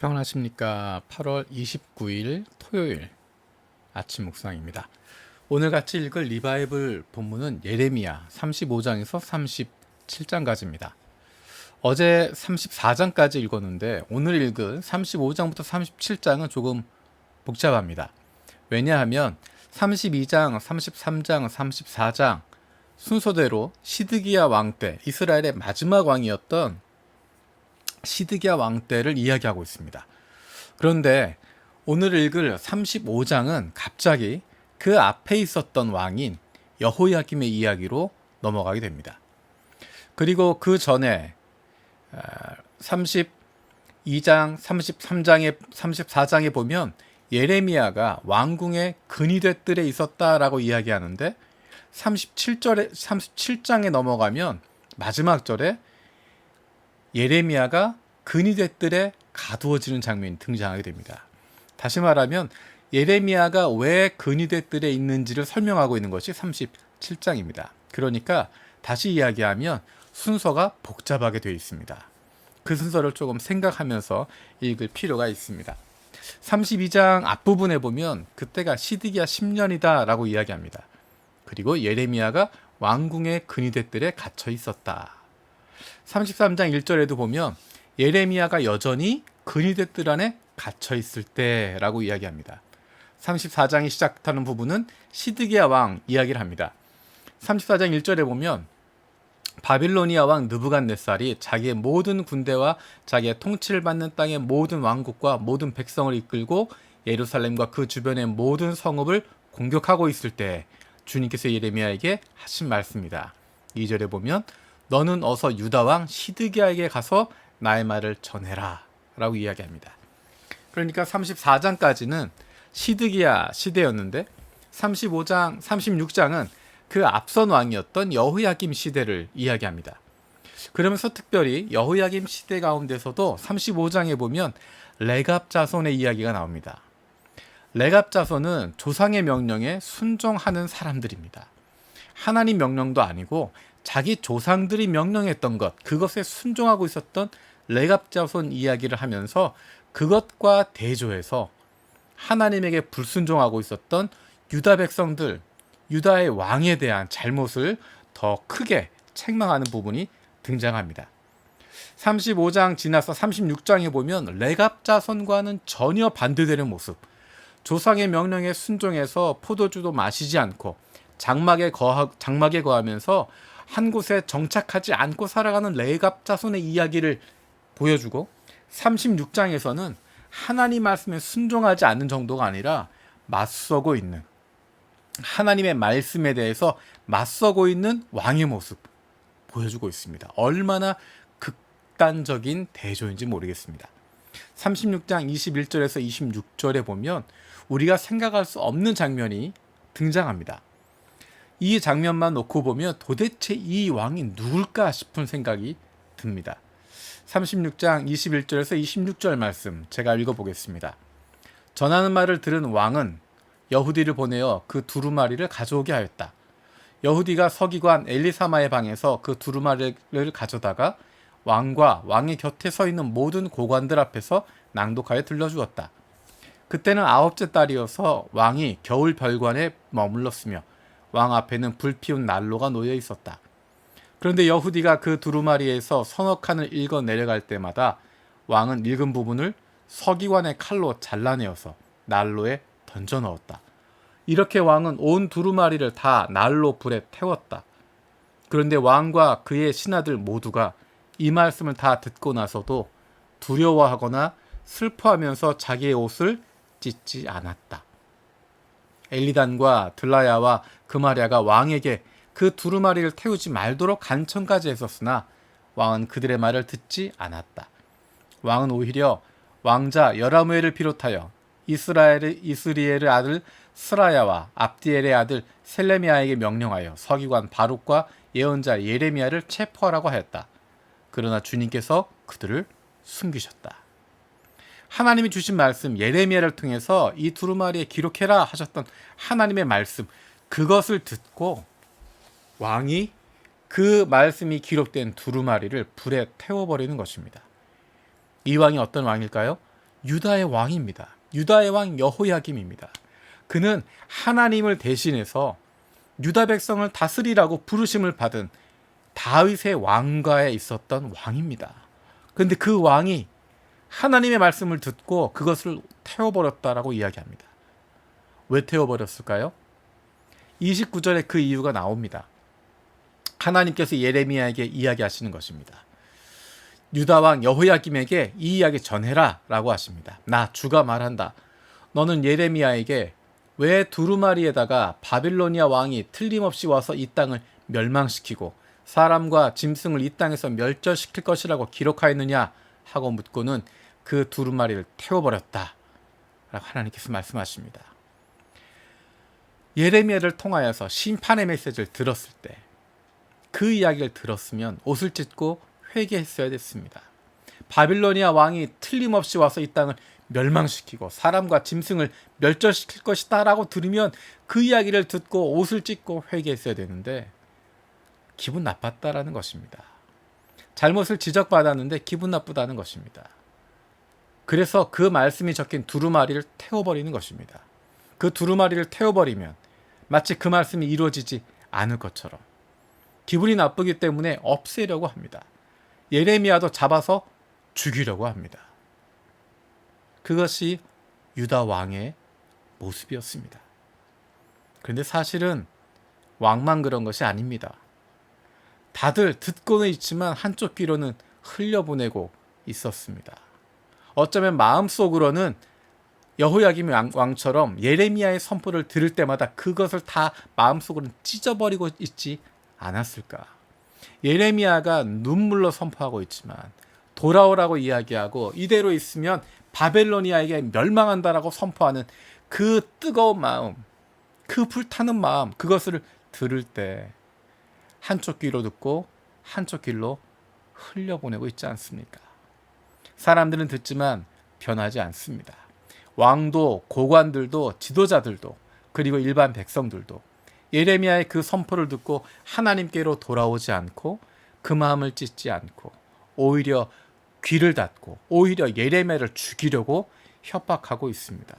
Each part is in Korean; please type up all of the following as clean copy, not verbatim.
평안하십니까? 8월 29일 토요일 아침 묵상입니다. 오늘 같이 읽을 리바이블 본문은 예레미야 35장에서 37장까지입니다. 어제 34장까지 읽었는데 오늘 읽은 35장부터 37장은 조금 복잡합니다. 왜냐하면 32장, 33장, 34장 순서대로 시드기야 왕 때, 이스라엘의 마지막 왕이었던 시드기야 왕 때를 이야기하고 있습니다. 그런데 오늘 읽을 35장은 갑자기 그 앞에 있었던 왕인 여호야김의 이야기로 넘어가게 됩니다. 그리고 그 전에 32장, 33장에 34장에 보면 예레미야가 왕궁의 근위대들에 있었다라고 이야기하는데 37장에 넘어가면 마지막 절에 예레미야가 근위대들에 가두어지는 장면이 등장하게 됩니다. 다시 말하면 예레미야가 왜 근위대들에 있는지를 설명하고 있는 것이 37장입니다. 그러니까 다시 이야기하면 순서가 복잡하게 되어 있습니다. 그 순서를 조금 생각하면서 읽을 필요가 있습니다. 32장 앞부분에 보면 그때가 시드기야 10년이다 라고 이야기합니다. 그리고 예레미야가 왕궁의 근위대들에 갇혀 있었다. 33장 1절에도 보면 예레미야가 여전히 근위대들 안에 갇혀 있을 때라고 이야기합니다. 34장이 시작하는 부분은 시드기야 왕 이야기를 합니다. 34장 1절에 보면 바빌로니아 왕 느부갓네살이 자기의 모든 군대와 자기의 통치를 받는 땅의 모든 왕국과 모든 백성을 이끌고 예루살렘과 그 주변의 모든 성읍을 공격하고 있을 때 주님께서 예레미야에게 하신 말씀입니다. 2절에 보면 너는 어서 유다 왕 시드기야에게 가서 나의 말을 전해라 라고 이야기합니다. 그러니까 34장까지는 시드기야 시대였는데 35장, 36장은 그 앞선 왕이었던 여호야김 시대를 이야기합니다. 그러면서 특별히 여호야김 시대 가운데서도 35장에 보면 레갑 자손의 이야기가 나옵니다. 레갑 자손은 조상의 명령에 순종하는 사람들입니다. 하나님 명령도 아니고 자기 조상들이 명령했던 것, 그것에 순종하고 있었던 레갑 자손 이야기를 하면서 그것과 대조해서 하나님에게 불순종하고 있었던 유다 백성들, 유다의 왕에 대한 잘못을 더 크게 책망하는 부분이 등장합니다. 35장 지나서 36장에 보면 레갑 자손과는 전혀 반대되는 모습, 조상의 명령에 순종해서 포도주도 마시지 않고 장막에 거하면서 한 곳에 정착하지 않고 살아가는 레갑 자손의 이야기를 보여주고 36장에서는 하나님 말씀에 순종하지 않는 정도가 아니라 맞서고 있는, 하나님의 말씀에 대해서 맞서고 있는 왕의 모습 보여주고 있습니다. 얼마나 극단적인 대조인지 모르겠습니다. 36장 21절에서 26절에 보면 우리가 생각할 수 없는 장면이 등장합니다. 이 장면만 놓고 보면 도대체 이 왕이 누굴까 싶은 생각이 듭니다. 36장 21절에서 26절 말씀 제가 읽어보겠습니다. 전하는 말을 들은 왕은 여후디를 보내어 그 두루마리를 가져오게 하였다. 여후디가 서기관 엘리사마의 방에서 그 두루마리를 가져다가 왕과 왕의 곁에 서 있는 모든 고관들 앞에서 낭독하여 들려주었다. 그때는 9째 달이어서 왕이 겨울 별관에 머물렀으며 왕 앞에는 불피운 난로가 놓여 있었다. 그런데 여후디가 그 두루마리에서 서너 칸을 읽어 내려갈 때마다 왕은 읽은 부분을 서기관의 칼로 잘라내어서 난로에 던져 넣었다. 이렇게 왕은 온 두루마리를 다 난로 불에 태웠다. 그런데 왕과 그의 신하들 모두가 이 말씀을 다 듣고 나서도 두려워하거나 슬퍼하면서 자기의 옷을 찢지 않았다. 엘리단과 들라야와 그마랴가 왕에게 그 두루마리를 태우지 말도록 간청까지 했었으나 왕은 그들의 말을 듣지 않았다. 왕은 오히려 왕자 여라무엘을 비롯하여 이스리엘의 아들 스라야와 압디엘의 아들 셀레미야에게 명령하여 서기관 바룩과 예언자 예레미야를 체포하라고 하였다. 그러나 주님께서 그들을 숨기셨다. 하나님이 주신 말씀 예레미야를 통해서 이 두루마리에 기록해라 하셨던 하나님의 말씀, 그것을 듣고 왕이 그 말씀이 기록된 두루마리를 불에 태워버리는 것입니다. 이 왕이 어떤 왕일까요? 유다의 왕입니다. 유다의 왕 여호야김입니다. 그는 하나님을 대신해서 유다 백성을 다스리라고 부르심을 받은 다윗의 왕가에 있었던 왕입니다. 그런데 그 왕이 하나님의 말씀을 듣고 그것을 태워버렸다라고 이야기합니다. 왜 태워버렸을까요? 29절에 그 이유가 나옵니다. 하나님께서 예레미야에게 이야기하시는 것입니다. 유다 왕 여호야김에게 이 이야기 전해라 라고 하십니다. 나 주가 말한다. 너는 예레미야에게 왜 두루마리에다가 바빌로니아 왕이 틀림없이 와서 이 땅을 멸망시키고 사람과 짐승을 이 땅에서 멸절시킬 것이라고 기록하였느냐 하고 묻고는 그 두루마리를 태워버렸다 라고 하나님께서 말씀하십니다. 예레미야를 통하여서 심판의 메시지를 들었을 때 그 이야기를 들었으면 옷을 찢고 회개했어야 됐습니다. 바빌로니아 왕이 틀림없이 와서 이 땅을 멸망시키고 사람과 짐승을 멸절시킬 것이다 라고 들으면 그 이야기를 듣고 옷을 찢고 회개했어야 되는데 기분 나빴다라는 것입니다. 잘못을 지적받았는데 기분 나쁘다는 것입니다. 그래서 그 말씀이 적힌 두루마리를 태워버리는 것입니다. 그 두루마리를 태워버리면 마치 그 말씀이 이루어지지 않을 것처럼 기분이 나쁘기 때문에 없애려고 합니다. 예레미야도 잡아서 죽이려고 합니다. 그것이 유다 왕의 모습이었습니다. 그런데 사실은 왕만 그런 것이 아닙니다. 다들 듣고는 있지만 한쪽 귀로는 흘려보내고 있었습니다. 어쩌면 마음속으로는 여호야김 왕처럼 예레미야의 선포를 들을 때마다 그것을 다 마음속으로는 찢어버리고 있지 않았을까. 예레미야가 눈물로 선포하고 있지만 돌아오라고 이야기하고 이대로 있으면 바벨로니아에게 멸망한다라고 선포하는 그 뜨거운 마음, 그 불타는 마음, 그것을 들을 때 한쪽 귀로 듣고 한쪽 귀로 흘려보내고 있지 않습니까? 사람들은 듣지만 변하지 않습니다. 왕도, 고관들도, 지도자들도, 그리고 일반 백성들도 예레미야의 그 선포를 듣고 하나님께로 돌아오지 않고 그 마음을 찢지 않고 오히려 귀를 닫고 오히려 예레미야를 죽이려고 협박하고 있습니다.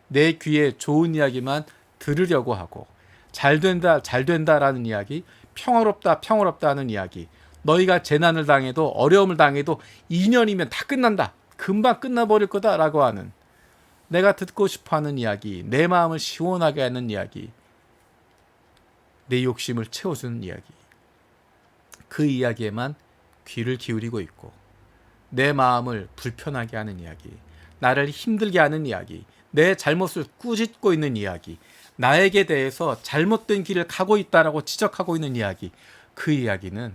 내 귀에 좋은 이야기만 들으려고 하고 잘된다 잘된다라는 이야기, 평화롭다 평화롭다는 이야기, 너희가 재난을 당해도 어려움을 당해도 2년이면 다 끝난다, 금방 끝나버릴 거다라고 하는, 내가 듣고 싶어하는 이야기, 내 마음을 시원하게 하는 이야기, 내 욕심을 채워주는 이야기, 그 이야기에만 귀를 기울이고 있고 내 마음을 불편하게 하는 이야기, 나를 힘들게 하는 이야기, 내 잘못을 꾸짖고 있는 이야기, 나에게 대해서 잘못된 길을 가고 있다라고 지적하고 있는 이야기, 그 이야기는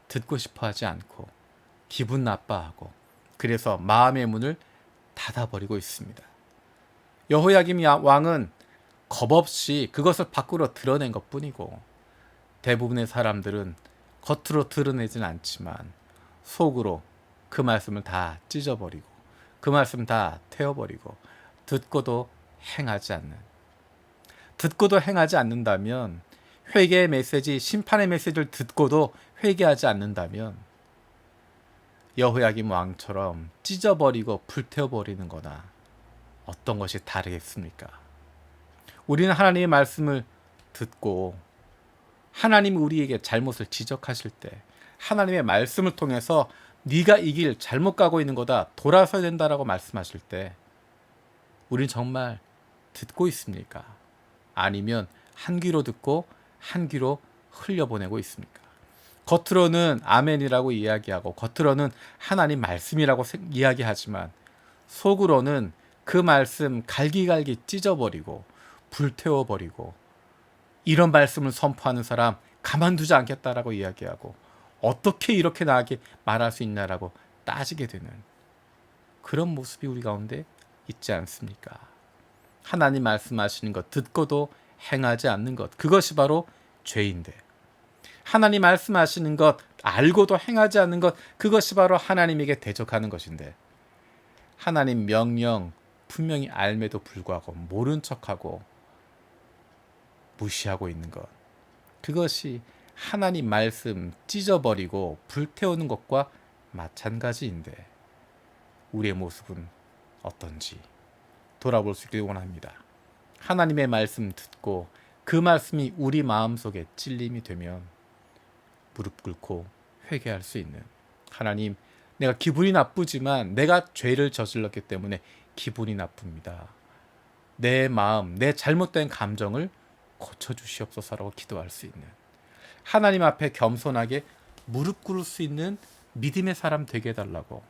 듣고 싶어 하지 않고 기분 나빠하고 그래서 마음의 문을 닫아버리고 있습니다. 여호야김 왕은 겁없이 그것을 밖으로 드러낸 것뿐이고 대부분의 사람들은 겉으로 드러내진 않지만 속으로 그 말씀을 다 찢어버리고 그 말씀 다 태워버리고 듣고도 행하지 않는, 듣고도 행하지 않는다면, 회개의 메시지, 심판의 메시지를 듣고도 회개하지 않는다면 여호야김 왕처럼 찢어버리고 불태워버리는 거나 어떤 것이 다르겠습니까? 우리는 하나님의 말씀을 듣고 하나님이 우리에게 잘못을 지적하실 때 하나님의 말씀을 통해서 네가 이 길 잘못 가고 있는 거다, 돌아서야 된다라고 말씀하실 때 우리는 정말 듣고 있습니까? 아니면 한 귀로 듣고 한 귀로 흘려보내고 있습니까? 겉으로는 아멘이라고 이야기하고 겉으로는 하나님 말씀이라고 이야기하지만 속으로는 그 말씀 갈기갈기 찢어버리고 불태워버리고 이런 말씀을 선포하는 사람 가만두지 않겠다라고 이야기하고 어떻게 이렇게 나에게 말할 수 있냐라고 따지게 되는 그런 모습이 우리 가운데 있지 않습니까? 하나님 말씀하시는 것 듣고도 행하지 않는 것, 그것이 바로 죄인데, 하나님 말씀하시는 것 알고도 행하지 않는 것, 그것이 바로 하나님에게 대적하는 것인데, 하나님 명령 분명히 알매도 불구하고 모른 척하고 무시하고 있는 것, 그것이 하나님 말씀 찢어버리고 불태우는 것과 마찬가지인데 우리의 모습은 어떤지 돌아볼 수 있길 원합니다. 하나님의 말씀 듣고 그 말씀이 우리 마음속에 찔림이 되면 무릎 꿇고 회개할 수 있는, 하나님, 내가 기분이 나쁘지만 내가 죄를 저질렀기 때문에 기분이 나쁩니다. 내 마음, 내 잘못된 감정을 고쳐주시옵소서라고 기도할 수 있는, 하나님 앞에 겸손하게 무릎 꿇을 수 있는 믿음의 사람 되게 해달라고,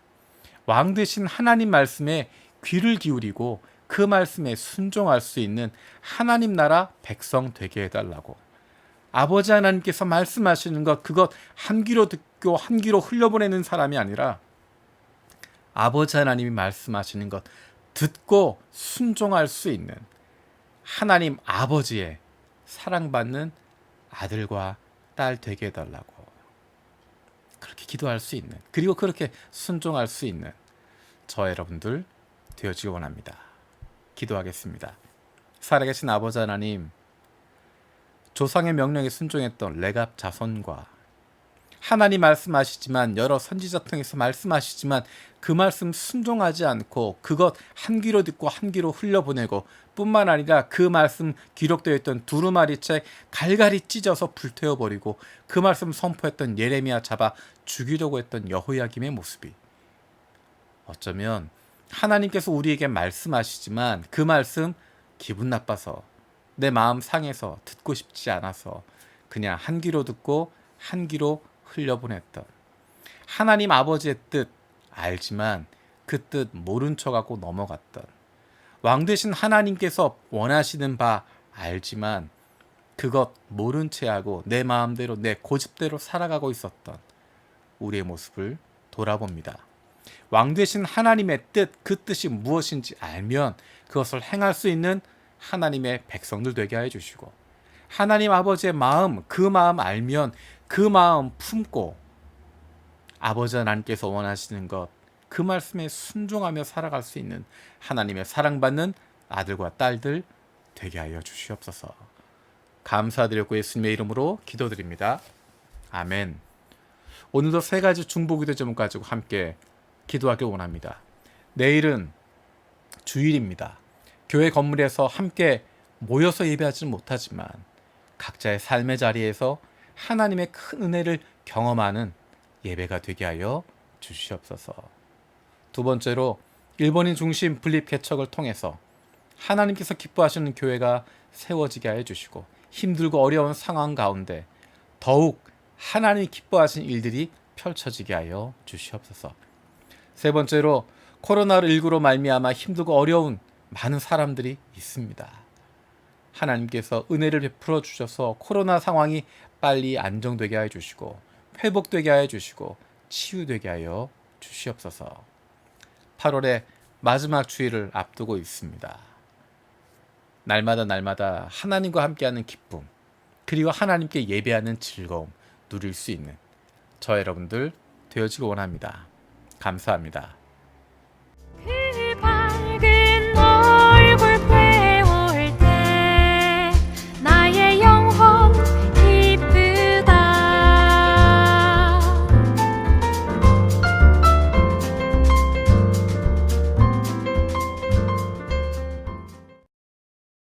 왕 되신 하나님 말씀에 귀를 기울이고 그 말씀에 순종할 수 있는 하나님 나라 백성 되게 해달라고, 아버지 하나님께서 말씀하시는 것, 그것 한 귀로 듣고 한 귀로 흘려보내는 사람이 아니라 아버지 하나님이 말씀하시는 것 듣고 순종할 수 있는 하나님 아버지의 사랑받는 아들과 딸 되게 해달라고, 그렇게 기도할 수 있는, 그리고 그렇게 순종할 수 있는 저 여러분들 되어지기 원합니다. 기도하겠습니다. 살아계신 아버지 하나님, 조상의 명령에 순종했던 레갑 자손과 하나님 말씀하시지만 여러 선지자 통해서 말씀하시지만 그 말씀 순종하지 않고 그것 한 귀로 듣고 한 귀로 흘려보내고 뿐만 아니라 그 말씀 기록되어 있던 두루마리 책 갈갈이 찢어서 불태워버리고 그 말씀 선포했던 예레미야 잡아 죽이려고 했던 여호야김의 모습이, 어쩌면 하나님께서 우리에게 말씀하시지만 그 말씀 기분 나빠서 내 마음 상해서 듣고 싶지 않아서 그냥 한 귀로 듣고 한 귀로 흘려보냈던, 하나님 아버지의 뜻 알지만 그 뜻 모른 척하고 넘어갔던, 왕 되신 하나님께서 원하시는 바 알지만 그것 모른 채하고 내 마음대로 내 고집대로 살아가고 있었던 우리의 모습을 돌아봅니다. 왕 되신 하나님의 뜻, 그 뜻이 무엇인지 알면 그것을 행할 수 있는 하나님의 백성들 되게 해 주시고, 하나님 아버지의 마음, 그 마음 알면 그 마음 품고 아버지 하나님께서 원하시는 것, 그 말씀에 순종하며 살아갈 수 있는 하나님의 사랑받는 아들과 딸들 되게 하여 주시옵소서. 감사드렸고 예수님의 이름으로 기도드립니다. 아멘. 오늘도 세 가지 중보기도 제목 가지고 함께 기도하길 원합니다. 내일은 주일입니다. 교회 건물에서 함께 모여서 예배하지는 못하지만 각자의 삶의 자리에서 하나님의 큰 은혜를 경험하는 예배가 되게 하여 주시옵소서. 두 번째로 일본인 중심 분립 개척을 통해서 하나님께서 기뻐하시는 교회가 세워지게 하여 주시고 힘들고 어려운 상황 가운데 더욱 하나님이 기뻐하시는 일들이 펼쳐지게 하여 주시옵소서. 세 번째로 코로나19로 말미암아 힘들고 어려운 많은 사람들이 있습니다. 하나님께서 은혜를 베풀어 주셔서 코로나 상황이 빨리 안정되게 하여 주시고 회복되게 하여 주시고 치유되게 하여 주시옵소서. 8월의 마지막 주일을 앞두고 있습니다. 날마다 하나님과 함께하는 기쁨, 그리고 하나님께 예배하는 즐거움 누릴 수 있는 저 여러분들 되어지기 원합니다. 감사합니다.